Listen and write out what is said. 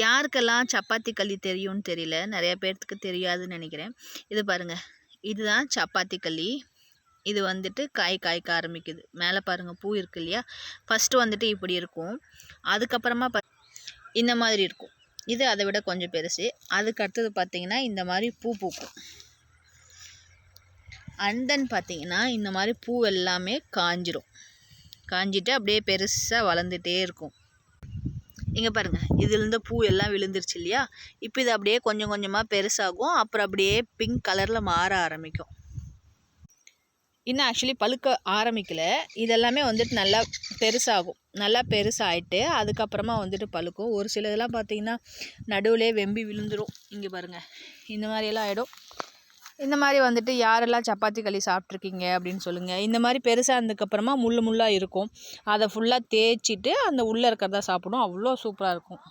யாருக்கெல்லாம் சப்பாத்தி களி தெரியும்னு தெரியல, நிறைய பேர்த்துக்கு தெரியாதுன்னு நினைக்கிறேன். இது பாருங்கள், இதுதான் சப்பாத்தி களி. இது வந்துட்டு காய்க்க ஆரம்பிக்குது. மேலே பாருங்கள் பூ இருக்கு இல்லையா, ஃபஸ்ட்டு வந்துட்டு இப்படி இருக்கும், அதுக்கப்புறமா இந்த மாதிரி இருக்கும். இது அதை விட கொஞ்சம் பெருசு. அதுக்கு அடுத்தது பார்த்திங்கன்னா இந்த மாதிரி பூ பூக்கும். அண்ட் தென் பார்த்திங்கன்னா இந்த மாதிரி பூ எல்லாமே காஞ்சிரும். காஞ்சிட்டு அப்படியே பெருசாக வளர்ந்துட்டே இருக்கும். இங்கே பாருங்கள், இதுலேருந்து பூ எல்லாம் விழுந்துருச்சு இல்லையா, இப்போ இது அப்படியே கொஞ்சம் கொஞ்சமாக பெருசாகும். அப்புறம் அப்படியே பிங்க் கலரில் மாற ஆரம்பிக்கும். இன்னும் ஆக்சுவலி பழுக்க ஆரம்பிக்கலை. இதெல்லாமே வந்துட்டு நல்லா பெருசாகும். நல்லா பெருசாகிட்டு அதுக்கப்புறமா வந்துட்டு பழுக்கும். ஒரு சில இதெல்லாம் பார்த்திங்கன்னா நடுவிலே வெம்பி விழுந்துடும். இங்கே பாருங்கள், இந்த மாதிரியெல்லாம் ஆகிடும். இந்த மாதிரி வந்துட்டு யாரெல்லாம் சப்பாத்தி களி சாப்பிட்ருக்கீங்க அப்படின்னு சொல்லுங்கள். இந்த மாதிரி பெருசாக இருந்ததுக்கப்புறமா முள்ளாக இருக்கும். அதை ஃபுல்லாக தேய்ச்சிட்டு அந்த உள்ளே இருக்கிறதா சாப்பிடும். அவ்வளோ சூப்பராக இருக்கும்.